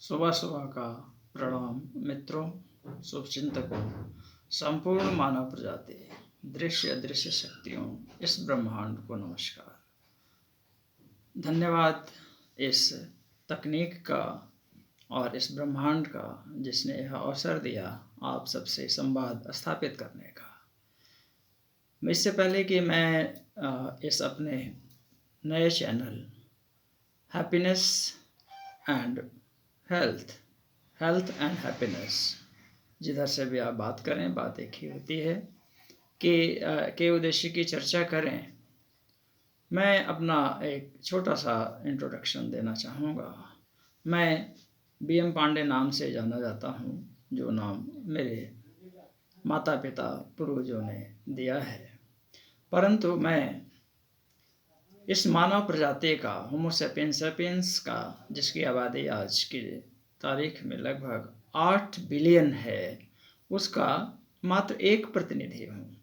सुबह सुबह का प्रणाम मित्रों, शुभचिंतकों, संपूर्ण मानव प्रजाति, दृश्य अदृश्य शक्तियों, इस ब्रह्मांड को नमस्कार। धन्यवाद इस तकनीक का और इस ब्रह्मांड का जिसने यह अवसर दिया आप सबसे संवाद स्थापित करने का। इससे पहले कि मैं इस अपने नए channel happiness and health and happiness, जिधर से भी आप बात करें, बात एक ही होती है कि के उद्देश्य की चर्चा करें। मैं अपना एक छोटा सा इंट्रोडक्शन देना चाहूँगा। मैं BM पांडे नाम से जाना जाता हूँ, जो नाम मेरे माता पिता पूर्वजों ने दिया है, परंतु मैं इस मानव प्रजाति का होमो सेपियंस का, जिसकी आबादी आज की तारीख में लगभग 8 बिलियन है, उसका मात्र एक प्रतिनिधि हूँ।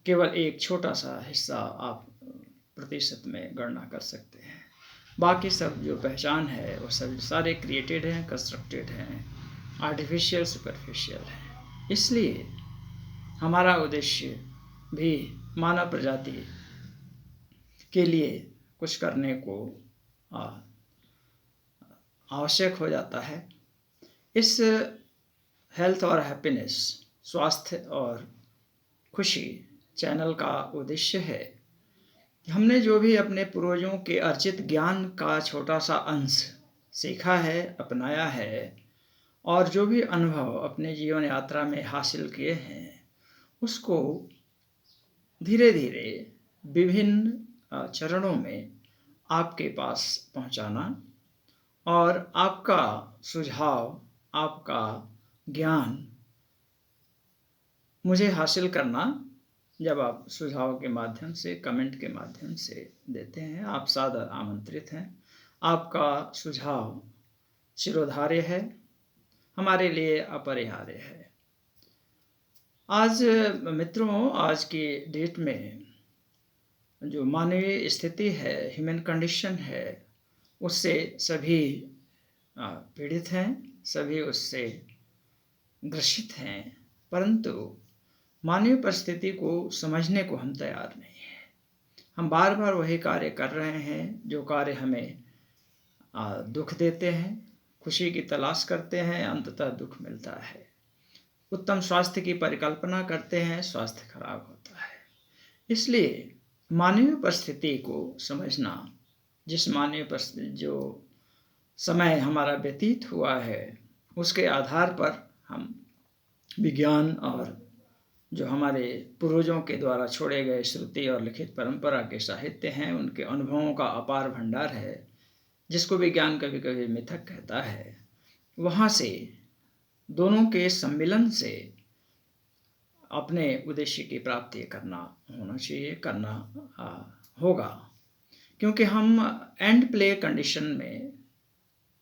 केवल एक छोटा सा हिस्सा आप प्रतिशत में गणना कर सकते हैं। बाकी सब जो पहचान है वो सब सारे क्रिएटेड हैं, कंस्ट्रक्टेड हैं, आर्टिफिशियल, सुपरफिशियल हैं। इसलिए हमारा उद्देश्य भी मानव प्रजाति के लिए कुछ करने को आवश्यक हो जाता है। इस हेल्थ और हैप्पीनेस, स्वास्थ्य और खुशी चैनल का उद्देश्य है कि हमने जो भी अपने पूर्वजों के अर्जित ज्ञान का छोटा सा अंश सीखा है, अपनाया है, और जो भी अनुभव अपने जीवन यात्रा में हासिल किए हैं, उसको धीरे धीरे विभिन्न चरणों में आपके पास पहुंचाना और आपका सुझाव, आपका ज्ञान मुझे हासिल करना। जब आप सुझाव के माध्यम से, कमेंट के माध्यम से देते हैं, आप सादर आमंत्रित हैं। आपका सुझाव शिरोधार्य है, हमारे लिए अपरिहार्य है। आज मित्रों, आज की डेट में जो मानवीय स्थिति है, ह्यूमन कंडीशन है, उससे सभी पीड़ित हैं, सभी उससे ग्रसित हैं, परंतु मानवीय परिस्थिति को समझने को हम तैयार नहीं हैं। हम बार बार वही कार्य कर रहे हैं जो कार्य हमें दुख देते हैं। खुशी की तलाश करते हैं, अंततः दुख मिलता है। उत्तम स्वास्थ्य की परिकल्पना करते हैं, स्वास्थ्य खराब होता है। इसलिए मानवीय परिस्थिति को समझना, जिस मानवीय परिस्थिति, जो समय हमारा व्यतीत हुआ है, उसके आधार पर हम विज्ञान और जो हमारे पूर्वजों के द्वारा छोड़े गए श्रुति और लिखित परंपरा के साहित्य हैं, उनके अनुभवों का अपार भंडार है, जिसको विज्ञान कभी कभी मिथक कहता है, वहाँ से दोनों के सम्मिलन से अपने उद्देश्य की प्राप्ति करना होना चाहिए, करना होगा। क्योंकि हम एंड प्ले कंडीशन में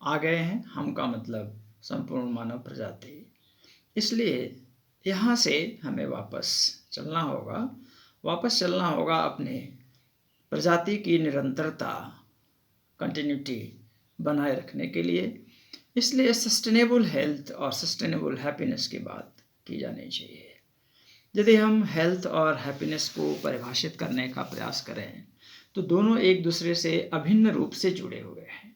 आ गए हैं, हम का मतलब संपूर्ण मानव प्रजाति। इसलिए यहाँ से हमें वापस चलना होगा अपने प्रजाति की निरंतरता, कंटिन्यूटी बनाए रखने के लिए। इसलिए सस्टेनेबल हेल्थ और सस्टेनेबल हैप्पीनेस की बात की जानी चाहिए। यदि हम हेल्थ और हैप्पीनेस को परिभाषित करने का प्रयास करें तो दोनों एक दूसरे से अभिन्न रूप से जुड़े हुए हैं,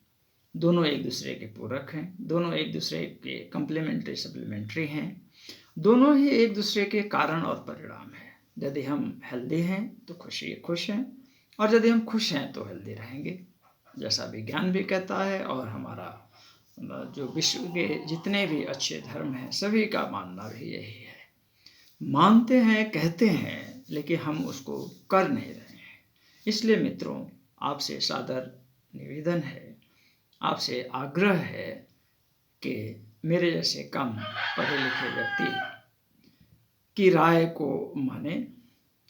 दोनों एक दूसरे के पूरक हैं, दोनों एक दूसरे के कंप्लीमेंट्री सप्लीमेंट्री हैं, दोनों ही एक दूसरे के कारण और परिणाम हैं। यदि हम हेल्दी हैं तो खुश हैं, और यदि हम खुश हैं तो हेल्दी रहेंगे, जैसा विज्ञान भी कहता है। और हमारा जो विश्व के जितने भी अच्छे धर्म हैं, सभी का मानना भी यही है। मानते हैं, कहते हैं, लेकिन हम उसको कर नहीं रहे हैं। इसलिए मित्रों, आपसे सादर निवेदन है, आपसे आग्रह है कि मेरे जैसे कम पढ़े लिखे व्यक्ति की राय को माने,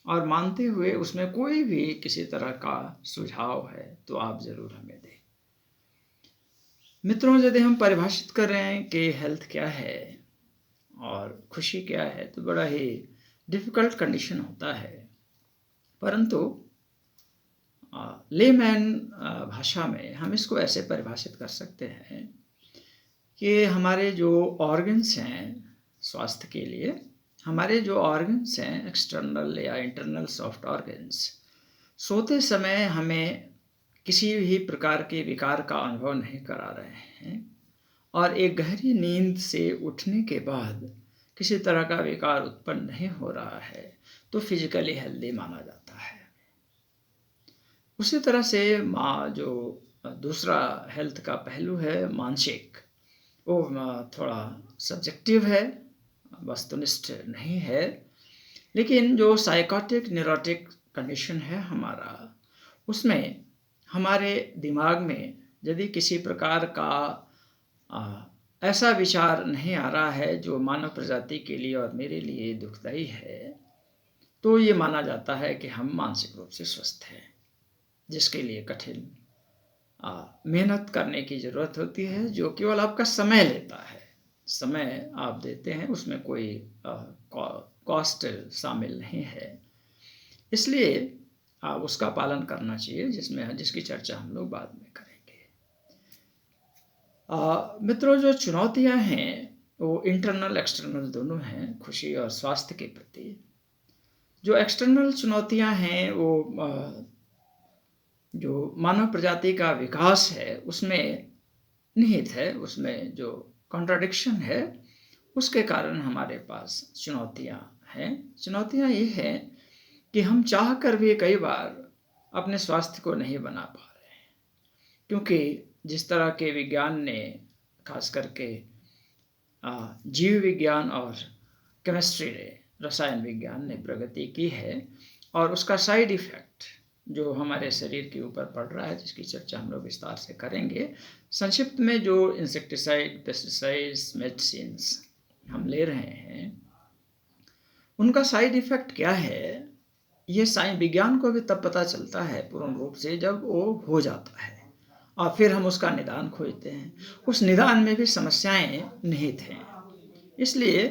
और मानते हुए उसमें कोई भी किसी तरह का सुझाव है तो आप ज़रूर हमें दें। मित्रों, यदि हम परिभाषित कर रहे हैं कि हेल्थ क्या है और खुशी क्या है, तो बड़ा ही डिफ़िकल्ट कंडीशन होता है, परंतु लेमैन भाषा में हम इसको ऐसे परिभाषित कर सकते हैं कि हमारे जो ऑर्गन्स हैं स्वास्थ्य के लिए, हमारे जो ऑर्गन्स हैं एक्सटर्नल या इंटरनल सॉफ्ट ऑर्गन्स, सोते समय हमें किसी भी प्रकार के विकार का अनुभव नहीं करा रहे हैं, और एक गहरी नींद से उठने के बाद किसी तरह का विकार उत्पन्न नहीं हो रहा है, तो फिजिकली हेल्दी माना जाता है। उसी तरह से जो दूसरा हेल्थ का पहलू है मानसिक, वो थोड़ा सब्जेक्टिव है, वस्तुनिष्ठ नहीं है, लेकिन जो साइकोटिक न्यूरोटिक कंडीशन है हमारा, उसमें हमारे दिमाग में यदि किसी प्रकार का ऐसा विचार नहीं आ रहा है जो मानव प्रजाति के लिए और मेरे लिए दुखदाई है, तो ये माना जाता है कि हम मानसिक रूप से स्वस्थ हैं, जिसके लिए कठिन मेहनत करने की ज़रूरत होती है, जो केवल आपका समय लेता है। समय आप देते हैं, उसमें कोई कॉस्ट शामिल नहीं है, इसलिए उसका पालन करना चाहिए, जिसकी चर्चा हम लोग बाद में करेंगे। मित्रों, जो चुनौतियां हैं वो इंटरनल एक्सटर्नल दोनों हैं खुशी और स्वास्थ्य के प्रति। जो एक्सटर्नल चुनौतियां हैं वो जो मानव प्रजाति का विकास है उसमें निहित है, उसमें जो कॉन्ट्राडिक्शन है उसके कारण हमारे पास चुनौतियां हैं। चुनौतियां ये हैं कि हम चाह कर भी कई बार अपने स्वास्थ्य को नहीं बना पा रहे हैं, क्योंकि जिस तरह के विज्ञान ने, खास करके जीव विज्ञान और केमिस्ट्री ने, रसायन विज्ञान ने प्रगति की है, और उसका साइड इफ़ेक्ट जो हमारे शरीर के ऊपर पड़ रहा है, जिसकी चर्चा हम लोग विस्तार से करेंगे। संक्षिप्त में जो इंसेक्टिसाइड, पेस्टिसाइड्स, मेडिसिन्स हम ले रहे हैं, उनका साइड इफ़ेक्ट क्या है, ये साइंस विज्ञान को भी तब पता चलता है पूर्ण रूप से जब वो हो जाता है, और फिर हम उसका निदान खोजते हैं। उस निदान में भी समस्याएं निहित हैं। इसलिए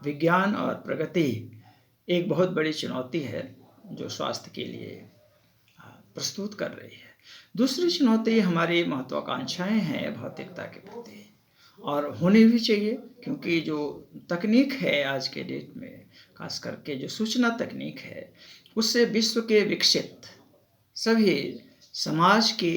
विज्ञान और प्रगति एक बहुत बड़ी चुनौती है जो स्वास्थ्य के लिए प्रस्तुत कर रही है। दूसरी चुनौती हमारी महत्वाकांक्षाएं हैं भौतिकता के प्रति, और होनी भी चाहिए, क्योंकि जो तकनीक है आज के डेट में, खास करके जो सूचना तकनीक है, उससे विश्व के विकसित सभी समाज के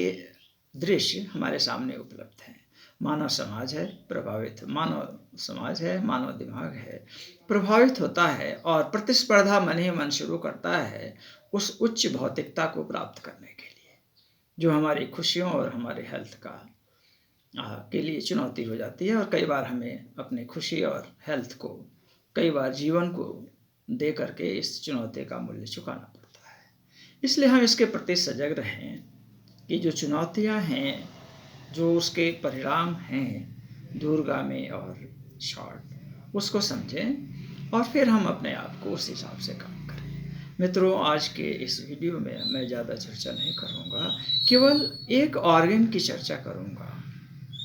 दृश्य हमारे सामने उपलब्ध हैं। मानव समाज है प्रभावित, मानव समाज है, मानव दिमाग है, प्रभावित होता है, और प्रतिस्पर्धा मन ही मन शुरू करता है उस उच्च भौतिकता को प्राप्त करने के लिए, जो हमारी खुशियों और हमारे हेल्थ का के लिए चुनौती हो जाती है। और कई बार हमें अपनी खुशी और हेल्थ को, कई बार जीवन को दे करके इस चुनौती का मूल्य चुकाना पड़ता है। इसलिए हम इसके प्रति सजग रहें कि जो चुनौतियां हैं, जो उसके परिणाम हैं दूरगामी और शॉर्ट, उसको समझें और फिर हम अपने आप को उस हिसाब से काम करें। मित्रों, आज के इस वीडियो में मैं ज़्यादा चर्चा नहीं करूँगा, केवल एक ऑर्गन की चर्चा करूँगा,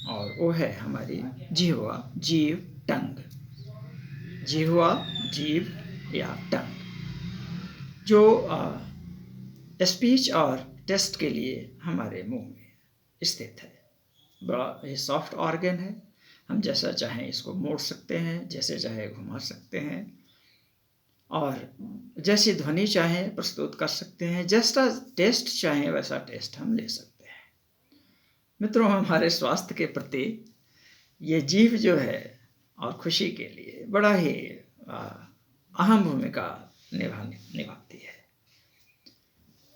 और वो है हमारी जिह्वा, जीव, टंग। जिह्वा, जीव या टंग, जो स्पीच और टेस्ट के लिए हमारे मुंह में स्थित है। बड़ा ये सॉफ्ट ऑर्गन है, हम जैसा चाहें इसको मोड़ सकते हैं, जैसे चाहे घुमा सकते हैं, और जैसी ध्वनि चाहें प्रस्तुत कर सकते हैं, जैसा टेस्ट चाहें वैसा टेस्ट हम ले सकते हैं। मित्रों, हमारे स्वास्थ्य के प्रति ये जीव जो है और खुशी के लिए बड़ा ही अहम भूमिका निभाती है।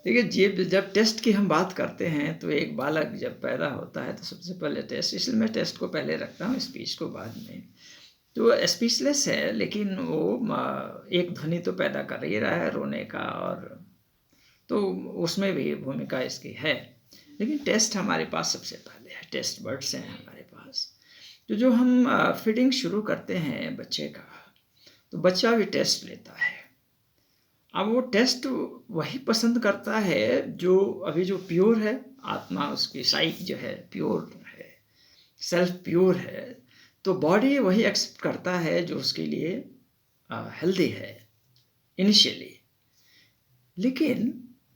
देखिए, जीव, जब टेस्ट की हम बात करते हैं तो एक बालक जब पैदा होता है तो सबसे पहले टेस्ट, इसलिए मैं टेस्ट को पहले रखता हूँ, स्पीच को बाद में। तो स्पीचलेस है, लेकिन वो एक ध्वनि तो पैदा कर ही रहा है रोने का, और तो उसमें भी भूमिका इसकी है। लेकिन टेस्ट हमारे पास सबसे पहले है, टेस्ट बर्ड्स हैं हमारे पास। तो जो हम फीडिंग शुरू करते हैं बच्चे का, तो बच्चा भी टेस्ट लेता है। अब वो टेस्ट वही पसंद करता है जो अभी जो प्योर है, आत्मा उसकी साइक जो है प्योर है, सेल्फ प्योर है, तो बॉडी वही एक्सेप्ट करता है जो उसके लिए हेल्दी है इनिशियली। लेकिन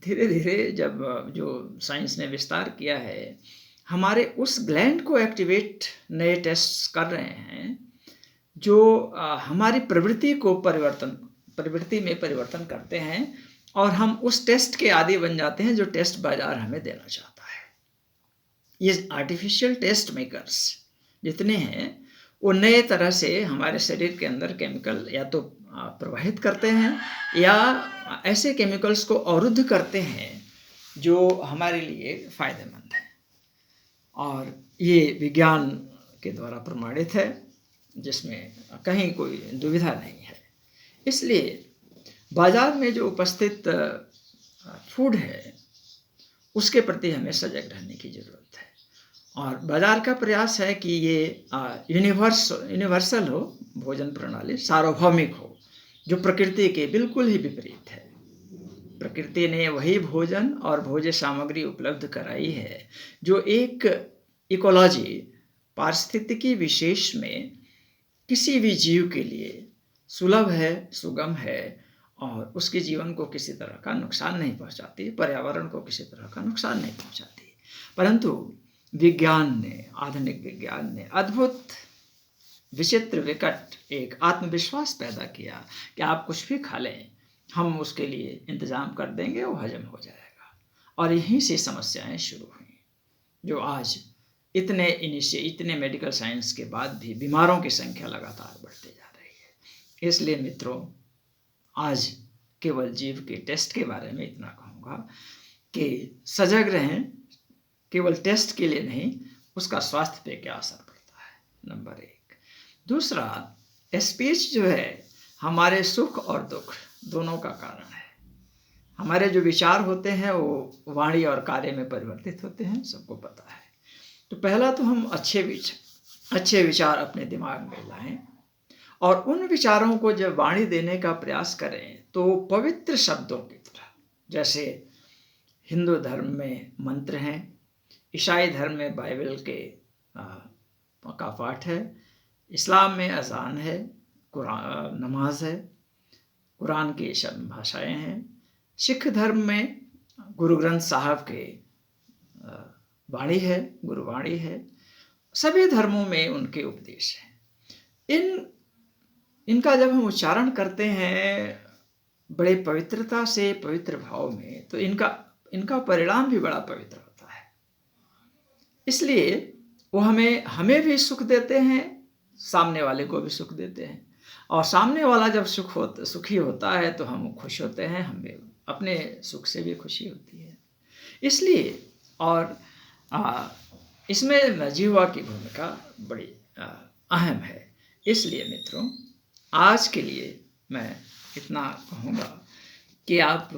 धीरे धीरे जब जो साइंस ने विस्तार किया है, हमारे उस ग्लैंड को एक्टिवेट नए टेस्ट कर रहे हैं जो हमारी प्रवृत्ति में परिवर्तन करते हैं, और हम उस टेस्ट के आदी बन जाते हैं जो टेस्ट बाजार हमें देना चाहता है। ये आर्टिफिशियल टेस्ट मेकर्स जितने हैं वो नए तरह से हमारे शरीर के अंदर केमिकल या तो प्रवाहित करते हैं या ऐसे केमिकल्स को अवरुद्ध करते हैं जो हमारे लिए फायदेमंद है, और ये विज्ञान के द्वारा प्रमाणित है, जिसमें कहीं कोई दुविधा नहीं है। इसलिए बाजार में जो उपस्थित फूड है उसके प्रति हमें सजग रहने की ज़रूरत है, और बाजार का प्रयास है कि ये यूनिवर्सल हो, भोजन प्रणाली सार्वभौमिक हो, जो प्रकृति के बिल्कुल ही विपरीत है। प्रकृति ने वही भोजन और भोज्य सामग्री उपलब्ध कराई है जो एक इकोलॉजी पारिस्थितिकी विशेष में किसी भी जीव के लिए सुलभ है, सुगम है, और उसके जीवन को किसी तरह का नुकसान नहीं पहुंचाती, पर्यावरण को किसी तरह का नुकसान नहीं पहुंचाती। परंतु विज्ञान ने, आधुनिक विज्ञान ने अद्भुत विचित्र विकट एक आत्मविश्वास पैदा किया कि आप कुछ भी खा लें, हम उसके लिए इंतज़ाम कर देंगे, वो हजम हो जाएगा। और यहीं से समस्याएं शुरू हुई, जो आज इतने मेडिकल साइंस के बाद भी बीमारों की संख्या लगातार बढ़ती जा रही है। इसलिए मित्रों, आज केवल जीव के टेस्ट के बारे में इतना कहूँगा कि सजग रहें, केवल टेस्ट के लिए नहीं, उसका स्वास्थ्य पे क्या असर पड़ता है, नंबर 1। दूसरा, स्पीच जो है हमारे सुख और दुख दोनों का कारण है। हमारे जो विचार होते हैं वो वाणी और कार्य में परिवर्तित होते हैं, सबको पता है। तो पहला तो हम अच्छे विचार अपने दिमाग में लाएं, और उन विचारों को जब वाणी देने का प्रयास करें तो पवित्र शब्दों की तरह, जैसे हिंदू धर्म में मंत्र हैं, ईसाई धर्म में बाइबल के का पाठ है, इस्लाम में अज़ान है, कुरान नमाज है, कुरान की शब्द भाषाएं हैं, सिख धर्म में गुरु ग्रंथ साहब के वाणी है, गुरुवाणी है। सभी धर्मों में उनके उपदेश हैं। इनका जब हम उच्चारण करते हैं बड़े पवित्रता से, पवित्र भाव में, तो इनका परिणाम भी बड़ा पवित्र होता है। इसलिए वो हमें भी सुख देते हैं, सामने वाले को भी सुख देते हैं, और सामने वाला जब सुखी होता है तो हम खुश होते हैं, हमें अपने सुख से भी खुशी होती है। इसलिए और इसमें जीवा की भूमिका बड़ी अहम है। इसलिए मित्रों, आज के लिए मैं इतना कहूँगा कि आप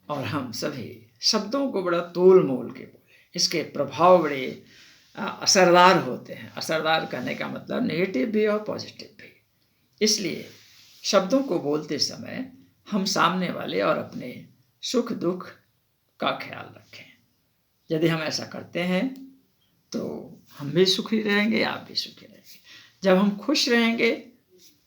और हम सभी शब्दों को बड़ा तोल मोल के बोलें। इसके प्रभाव बड़े असरदार होते हैं। असरदार कहने का मतलब नेगेटिव भी और पॉजिटिव भी। इसलिए शब्दों को बोलते समय हम सामने वाले और अपने सुख दुख का ख्याल रखें। यदि हम ऐसा करते हैं तो हम भी सुखी रहेंगे, आप भी सुखी रहेंगे। जब हम खुश रहेंगे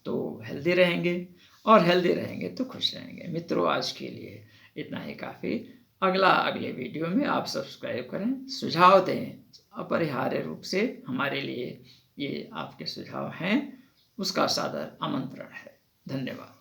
तो हेल्दी रहेंगे, और हेल्दी रहेंगे तो खुश रहेंगे। मित्रों, आज के लिए इतना ही काफ़ी। अगले वीडियो में आप सब्सक्राइब करें, सुझाव दें। अपरिहार्य रूप से हमारे लिए ये आपके सुझाव हैं, उसका सादर आमंत्रण है। धन्यवाद।